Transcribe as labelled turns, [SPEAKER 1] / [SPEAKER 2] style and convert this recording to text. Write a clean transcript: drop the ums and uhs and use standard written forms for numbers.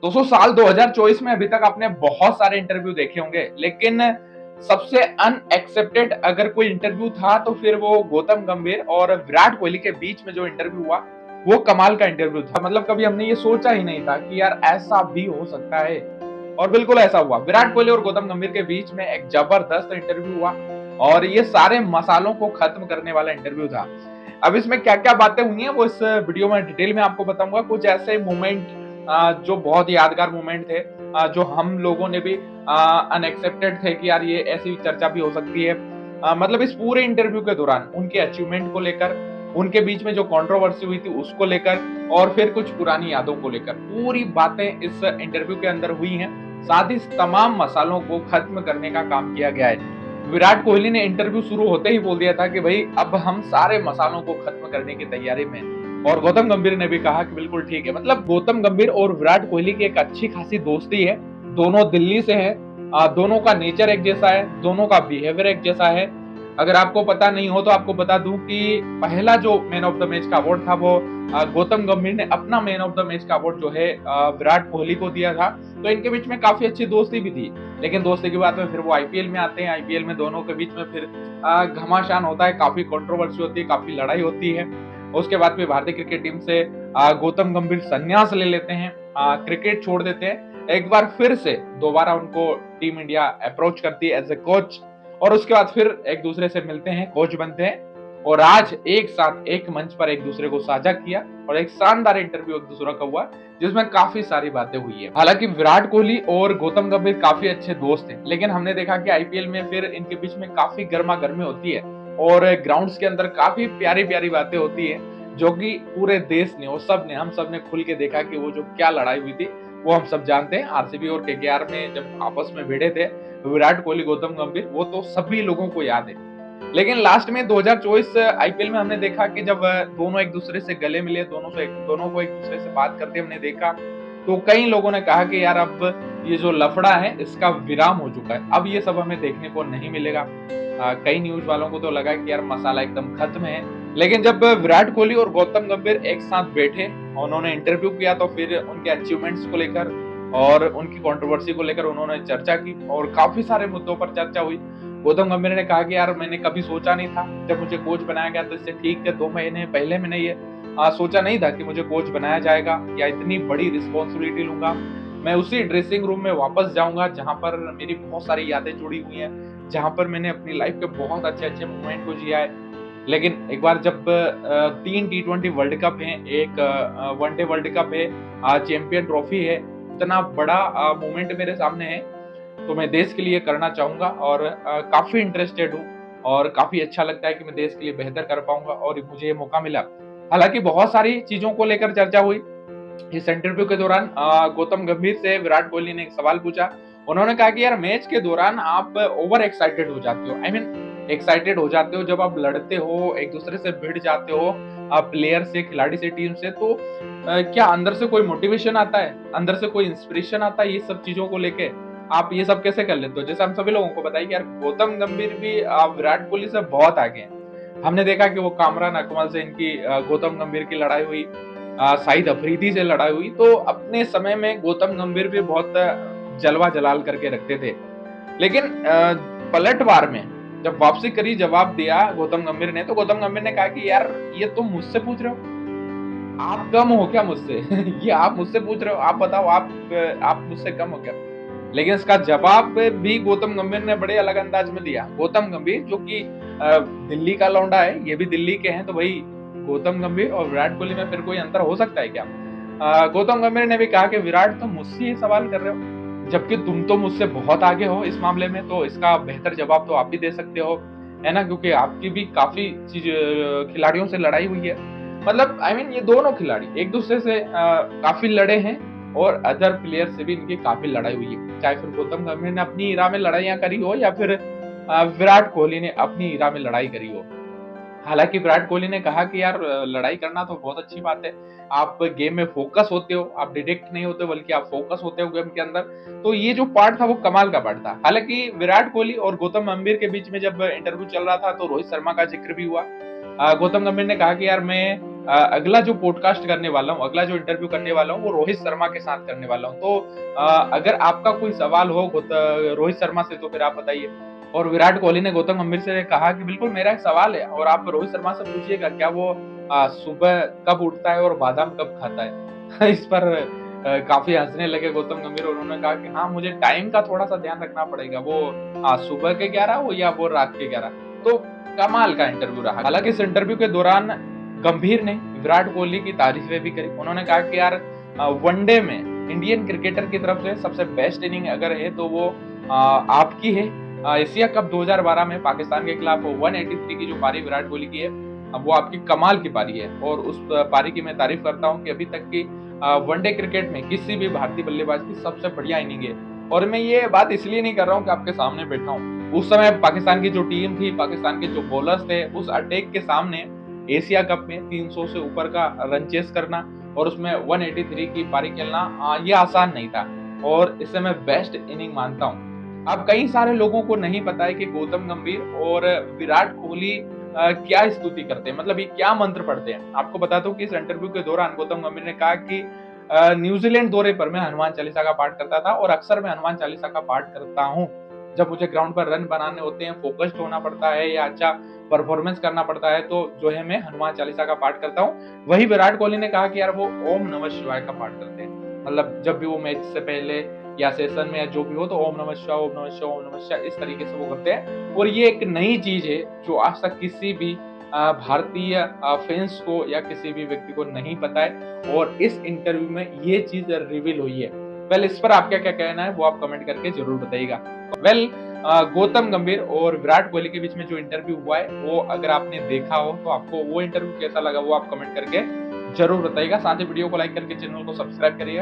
[SPEAKER 1] दोस्तों साल 2024 में अभी तक आपने बहुत सारे इंटरव्यू देखे होंगे, लेकिन सबसे अनएक्सेप्टेड अगर कोई इंटरव्यू था तो फिर वो गौतम गंभीर और विराट कोहली के बीच में जो इंटरव्यू हुआ वो कमाल का इंटरव्यू था। मतलब कभी हमने ये सोचा ही नहीं था कि यार ऐसा भी हो सकता है, और बिल्कुल ऐसा हुआ। विराट कोहली और गौतम गंभीर के बीच में एक जबरदस्त इंटरव्यू हुआ और ये सारे मसालों को खत्म करने वाला इंटरव्यू था। अब इसमें क्या-क्या बातें हुई हैं वो इस वीडियो में डिटेल में आपको बताऊंगा। कुछ ऐसे मोमेंट जो बहुत यादगार मोमेंट थे, जो हम लोगों ने भी अनएक्सेप्टेड थे कि यार ये ऐसी चर्चा भी हो सकती है। मतलब इस पूरे इंटरव्यू के दौरान उनके अचीवमेंट को लेकर, उनके बीच में जो कंट्रोवर्सी हुई थी उसको लेकर, और फिर कुछ पुरानी यादों को लेकर पूरी बातें इस इंटरव्यू के अंदर हुई हैं। साथ ही तमाम मसालों को खत्म करने का काम किया गया है। विराट कोहली ने इंटरव्यू शुरू होते ही बोल दिया था कि भाई अब हम सारे मसालों को खत्म करने की तैयारी में हैं। और गौतम गंभीर ने भी कहा कि बिल्कुल ठीक है। मतलब गौतम गंभीर और विराट कोहली की एक अच्छी खासी दोस्ती है। दोनों दिल्ली से हैं, दोनों का नेचर एक जैसा है, दोनों का बिहेवियर एक जैसा है। अगर आपको पता नहीं हो तो आपको बता दूं कि पहला जो मैन ऑफ द मैच का अवार्ड था वो गौतम गंभीर ने अपना मैन ऑफ द मैच का अवार्ड जो है विराट कोहली को दिया था। तो इनके बीच में काफी अच्छी दोस्ती भी थी। लेकिन दोस्ती के बाद में फिर वो आईपीएल में आते हैं। आईपीएल में दोनों के बीच में फिर घमासान होता है, काफी कंट्रोवर्सी होती है, काफी लड़ाई होती है। उसके बाद फिर भारतीय क्रिकेट टीम से गौतम गंभीर संन्यास ले लेते हैं, क्रिकेट छोड़ देते हैं। एक बार फिर से दोबारा उनको टीम इंडिया अप्रोच करती है एज ए कोच, और उसके बाद फिर एक दूसरे से मिलते हैं, कोच बनते हैं, और आज एक साथ एक मंच पर एक दूसरे को साझा किया और एक शानदार इंटरव्यू एक दूसरे का हुआ जिसमें काफी सारी बातें हुई है। हालांकि विराट कोहली और गौतम गंभीर काफी अच्छे दोस्त हैं, लेकिन हमने देखा कि आईपीएल में फिर इनके बीच में काफी गर्मा गर्मी होती है और ग्राउंड्स के अंदर काफी प्यारी प्यारी बातें होती है, जो कि पूरे देश ने और हम सब ने खुल के देखा कि वो जो क्या लड़ाई हुई थी वो हम सब जानते हैं। आरसीबी और केकेआर में जब आपस में भिड़े थे विराट कोहली गौतम गंभीर, वो तो सभी लोगों को याद है। लेकिन लास्ट में 2024 आईपीएल में हमने देखा कि जब दोनों एक दूसरे से गले मिले, दोनों को एक दूसरे से बात करते हमने देखा, तो कई लोगों ने कहा कि यार अब ये जो लफड़ा है इसका विराम हो चुका है, अब ये सब हमें देखने को नहीं मिलेगा। कई न्यूज वालों को तो लगा कि यार मसाला एकदम खत्म है। लेकिन जब विराट कोहली और गौतम गंभीर एक साथ बैठे, उन्होंने इंटरव्यू किया, तो फिर उनके अचीवमेंट्स को लेकर और उनकी कंट्रोवर्सी को लेकर उन्होंने चर्चा की और काफी सारे मुद्दों पर चर्चा हुई। गौतम गंभीर ने कहा कि यार मैंने कभी सोचा नहीं था, जब मुझे कोच बनाया गया तो इससे ठीक है 2 महीने पहले मैंने ये सोचा नहीं था कि मुझे कोच बनाया जाएगा या इतनी बड़ी रिस्पॉन्सिबिलिटी लूंगा। मैं उसी ड्रेसिंग रूम में वापस जाऊंगा जहां पर मेरी बहुत सारी यादें जुड़ी हुई हैं, जहां पर मैंने अपनी लाइफ के बहुत अच्छे अच्छे मोमेंट को जिया है। लेकिन एक बार जब 3 T20 वर्ल्ड कप है, एक वनडे वर्ल्ड कप है, चैंपियन ट्रॉफी है, इतना बड़ा मोमेंट मेरे सामने है, तो मैं देश के लिए करना चाहूंगा और काफी इंटरेस्टेड हूँ और काफी अच्छा लगता है कि मैं देश के लिए बेहतर कर पाऊंगा और मुझे ये मौका मिला। हालांकि बहुत सारी चीजों को लेकर चर्चा हुई इस इंटरव्यू के दौरान। गौतम गंभीर से विराट कोहली ने एक सवाल पूछा। उन्होंने कहा कि यार मैच के दौरान आप ओवर एक्साइटेड हो जाते हो, आई मीन एक्साइटेड हो जाते हो जब आप लड़ते हो, एक दूसरे से भिड़ जाते हो, प्लेयर से, खिलाड़ी से, टीम से, तो क्या अंदर से कोई मोटिवेशन आता है, अंदर से कोई इंस्पिरेशन आता है ये सब चीजों को लेके? आप ये सब कैसे कर लेते हो? जैसे हम सभी लोगों को बताइए कि यार गौतम गंभीर भी विराट कोहली से बहुत आगे हैं। हमने देखा कि वो कामरान अकमल से इनकी गौतम गंभीर की लड़ाई हुई, शाहिद अफरीदी से लड़ाई हुई, तो अपने समय में गौतम गंभीर भी बहुत जलवा जलाल करके रखते थे। लेकिन पलटवार में जब वापसी करी, जवाब दिया गौतम गंभीर ने, तो गौतम गंभीर ने कहा कि यार ये तुम मुझसे पूछ रहे हो, आप कम हो क्या मुझसे? ये आप मुझसे पूछ रहे हो, आप बताओ, आप मुझसे कम हो क्या? लेकिन इसका जवाब भी गौतम गंभीर ने बड़े अलग अंदाज में दिया। गौतम गंभीर जो कि दिल्ली का लौंडा है, ये भी दिल्ली के हैं, तो भाई गौतम गंभीर और विराट कोहली में फिर कोई अंतर हो सकता है क्या? गौतम गंभीर ने भी कहा कि विराट तुम मुझसे ये सवाल कर रहे हो, जबकि तुम तो मुझसे बहुत आगे हो इस मामले में, तो इसका बेहतर जवाब तो आप ही दे सकते हो, है ना? क्योंकि आपकी भी काफी चीज खिलाड़ियों से लड़ाई हुई है। मतलब आई मीन ये दोनों खिलाड़ी एक दूसरे से काफी लड़े हैं और अदर प्लेयर से भी इनकी काफी लड़ाई हुई है। चाहे फिर गौतम गंभीर ने अपनी इरा में लड़ाइयां करी हो या फिर विराट कोहली ने अपनी इरा में लड़ाई करी हो। हालांकि विराट कोहली ने कहा कि यार लड़ाई करना तो बहुत अच्छी बात है, आप गेम में फोकस होते हो, आप डिटेक्ट नहीं होते बल्कि आप फोकस होते हो गेम के अंदर। तो ये जो पार्ट था वो कमाल का पार्ट था। हालांकि विराट कोहली और गौतम गंभीर के बीच में जब इंटरव्यू चल रहा था तो रोहित शर्मा का जिक्र भी हुआ। गौतम गंभीर ने कहा कि यार मैं अगला जो पॉडकास्ट करने वाला हूँ, अगला जो इंटरव्यू करने वाला हूँ, वो रोहित शर्मा के साथ करने वाला हूँ। तो अगर आपका कोई सवाल हो रोहित शर्मा से तो फिर आप बताइए। और विराट कोहली ने गौतम गंभीर से कहा कि बिल्कुल मेरा एक सवाल है और आप रोहित शर्मा से पूछिएगा क्या वो सुबह कब उठता है और बादाम कब खाता है? इस पर काफ़ी हँसने लगे गौतम गंभीर और उन्होंने कहा कि हाँ, मुझे टाइम का थोड़ा-सा ध्यान रखना पड़ेगा। वो सुबह के 11 हो या वो रात के 11। तो कमाल का इंटरव्यू रहा। हालाँकि इस इंटरव्यू के दौरान गंभीर ने विराट कोहली की तारीफ़ें भी करी। उन्होंने कहा कि यार वनडे में इंडियन क्रिकेटर की तरफ से सबसे बेस्ट इनिंग अगर है तो वो आपकी है। एशिया कप 2012 में पाकिस्तान के खिलाफ 183 की जो पारी विराट कोहली की है, वो आपकी कमाल की पारी है और उस पारी की मैं तारीफ़ करता हूँ कि अभी तक की वनडे क्रिकेट में किसी भी भारतीय बल्लेबाज की सबसे बढ़िया इनिंग है। और मैं ये बात इसलिए नहीं कर रहा हूँ कि आपके सामने बैठा हूँ। उस समय पाकिस्तान की जो टीम थी, पाकिस्तान के जो बॉलर्स थे, उस अटैक के सामने एशिया कप में 300 से ऊपर का रन चेस करना और उसमें 183 की पारी खेलना ये आसान नहीं था और इसे मैं बेस्ट इनिंग मानता हूँ। अब कई सारे लोगों को नहीं पता है कि गौतम गंभीर और विराट कोहली क्या स्तुति करते हैं, मतलब ये क्या मंत्र पढ़ते हैं। आपको बताता हूँ कि इस इंटरव्यू के दौरान गौतम गंभीर ने कहा कि न्यूजीलैंड दौरे पर मैं हनुमान चालीसा का पाठ करता था और अक्सर मैं हनुमान चालीसा का पाठ करता हूँ। जब मुझे ग्राउंड पर रन बनाने होते हैं, फोकस्ड होना पड़ता है या अच्छा परफॉर्मेंस करना पड़ता है तो जो है मैं हनुमान चालीसा का पाठ करता हूँ। वहीं विराट कोहली ने कहा कि यार वो ओम नमः शिवाय का पाठ करते हैं। मतलब जब भी वो मैच से पहले या सेशन में या जो भी हो तो ओम नमः शिवाय, ओम नमः शिवाय, ओम नमः शिवाय इस तरीके से वो करते हैं। और ये एक नई चीज़ है जो आज तक किसी भी भारतीय फैन्स को या किसी भी व्यक्ति को नहीं पता है और इस इंटरव्यू में ये चीज़ रिवील हुई है। वेल इस पर आपका क्या कहना है वो आप कमेंट करके ज़रूर बताइएगा। वेल गौतम गंभीर और विराट कोहली के बीच में जो इंटरव्यू हुआ है वो अगर आपने देखा हो तो आपको वो इंटरव्यू कैसा लगा वो आप कमेंट करके ज़रूर बताइएगा। साथ ही वीडियो को लाइक करके चैनल को सब्सक्राइब करिएगा।